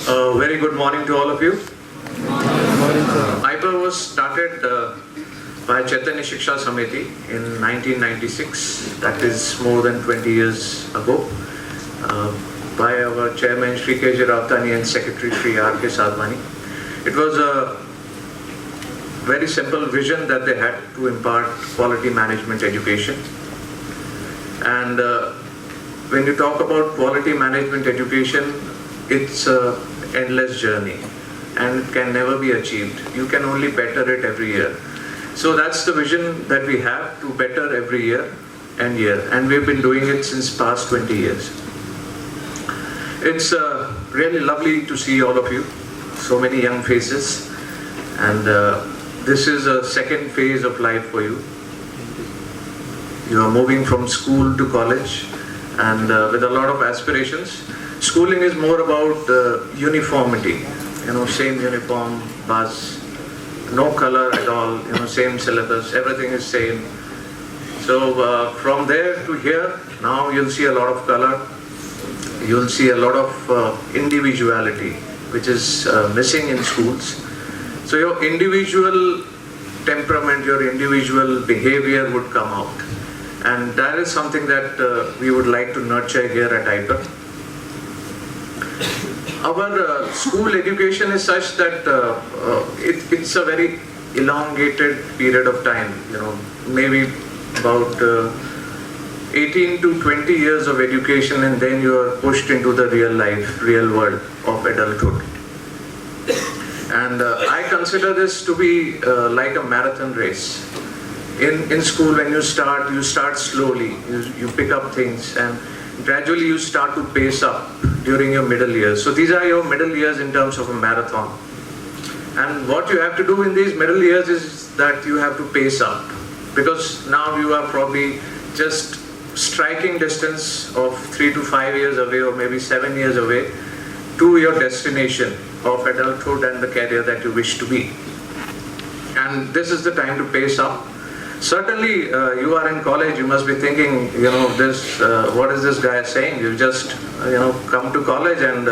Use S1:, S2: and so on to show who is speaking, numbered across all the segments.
S1: Very good morning to all of you. IPER was started by Chaitanya Shiksha Samiti in 1996. That is more than 20 years ago. By our chairman Shri Rawtani and secretary Shri Narendra. It was a very simple vision that they had to impart quality management education. And when you talk about quality management education, it's an endless journey and it can never be achieved. You can only better it every year. So that's the vision that we have, to better every year, and we've been doing it since past 20 years. It's really lovely to see all of you, so many young faces, and this is a second phase of life for you. You are moving from school to college, and with a lot of aspirations. Schooling is more about uniformity, same uniform, bus, no color at all, same syllabus, everything is same. So from there to here, now you'll see a lot of color, you'll see a lot of individuality, which is missing in schools. So your individual temperament, your individual behavior would come out. And that is something that we would like to nurture here at IPER. Our school education is such that it's a very elongated period of time, maybe about 18 to 20 years of education, and then you are pushed into the real world of adulthood. And I consider this to be like a marathon race. In school, when you start slowly, you pick up things, and gradually you start to pace up during your middle years. So these are your middle years in terms of a marathon. And what you have to do in these middle years is that you have to pace up, because now you are probably just striking distance of 3 to 5 years away, or maybe 7 years away, to your destination of adulthood and the career that you wish to be. And this is the time to pace up. Certainly, you are in college, you must be thinking, what is this guy saying? You've just, come to college and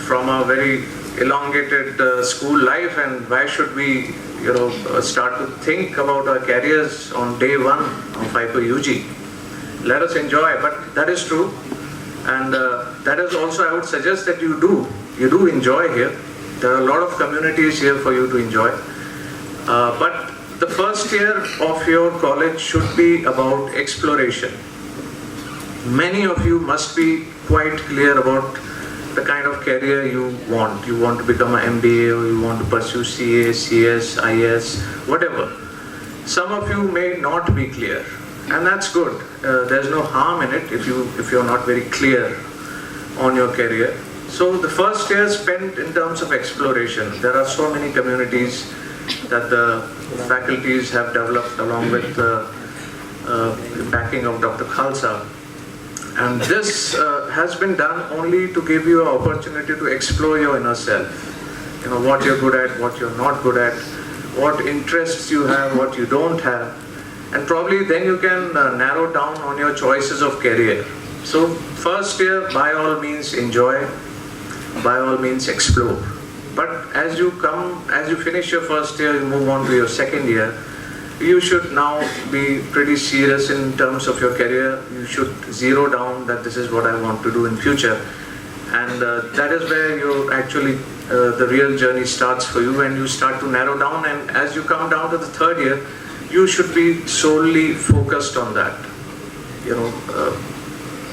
S1: from a very elongated school life, and why should we, start to think about our careers on day one of IPER UG? Let us enjoy, but that is true. And that is also, I would suggest that you do enjoy here. There are a lot of communities here for you to enjoy. But the first year of your college should be about exploration. Many of you must be quite clear about the kind of career you want. You want to become an MBA, or you want to pursue CA, CS, IS, whatever. Some of you may not be clear, and that's good. There's no harm in it if you're not very clear on your career. So the first year spent in terms of exploration. There are so many communities that the faculties have developed along with the backing of Dr. Khalsa. And this has been done only to give you an opportunity to explore your inner self. What you're good at, what you're not good at, what interests you have, what you don't have. And probably then you can narrow down on your choices of career. So first year, by all means enjoy, by all means explore. But as you finish your first year, you move on to your second year, you should now be pretty serious in terms of your career. You should zero down that this is what I want to do in future. And that is where you actually, the real journey starts for you, and you start to narrow down. And as you come down to the third year, you should be solely focused on that.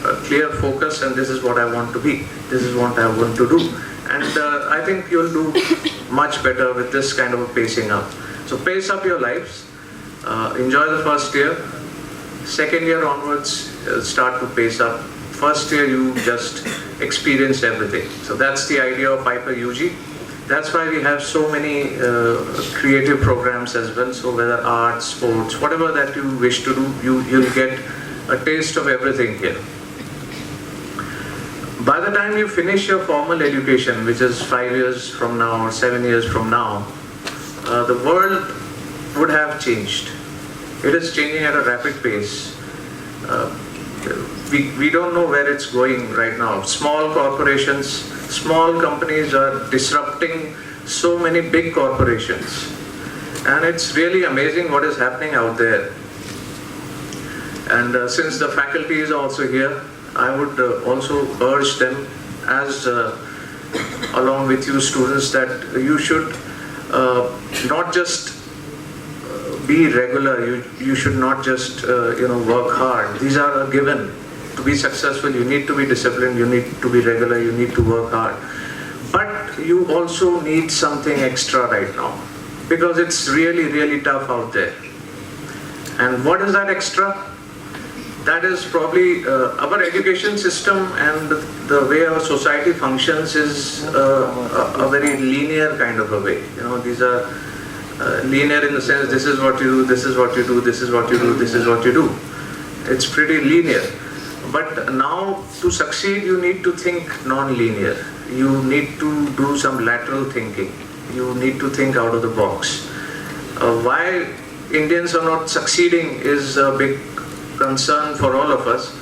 S1: A clear focus, and this is what I want to be. This is what I want to do. And I think you'll do much better with this kind of a pacing up. So pace up your lives, enjoy the first year. Second year onwards, start to pace up. First year, you just experience everything. So that's the idea of IPER UG. That's why we have so many creative programs as well. So whether arts, sports, whatever that you wish to do, you'll get a taste of everything here. By the time you finish your formal education, which is 5 years from now or 7 years from now, the world would have changed. It is changing at a rapid pace. We don't know where it's going right now. Small corporations, small companies are disrupting so many big corporations. And it's really amazing what is happening out there. And since the faculty is also here, I would also urge them, as along with you students, that you should not just be regular, you should not just work hard. These are a given. To be successful, you need to be disciplined, you need to be regular, you need to work hard. But you also need something extra right now, because it's really, really tough out there. And what is that extra? That is probably our education system, and the way our society functions is a very linear kind of a way. These are linear in the sense, this is what you do, this is what you do, this is what you do, this is what you do. It's pretty linear. But now, to succeed, you need to think non-linear. You need to do some lateral thinking. You need to think out of the box. Why Indians are not succeeding is a big concern for all of us.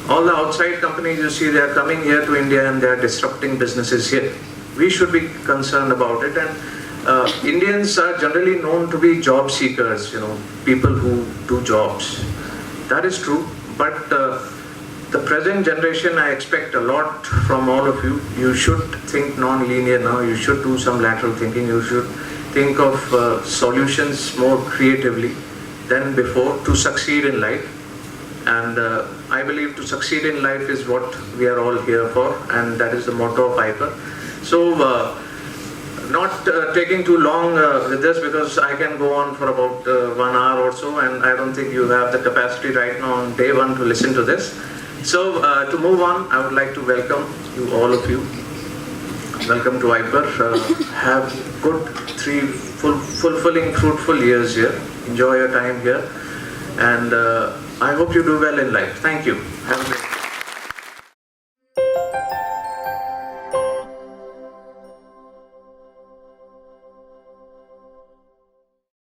S1: All the outside companies you see, they are coming here to India and they are disrupting businesses here. We should be concerned about it. And Indians are generally known to be job seekers, people who do jobs. That is true, but the present generation, I expect a lot from all of you. You should think non-linear now. You should do some lateral thinking. You should think of solutions more creatively than before to succeed in life. And I believe to succeed in life is what we are all here for, and that is the motto of IPER. So, not taking too long with this, because I can go on for about 1 hour or so, and I don't think you have the capacity right now on day one to listen to this. So, to move on, I would like to welcome you, all of you. Welcome to IPER. Have good 3 fulfilling, fruitful years here. Enjoy your time here. And I hope you do well in life. Thank you. Have a great day.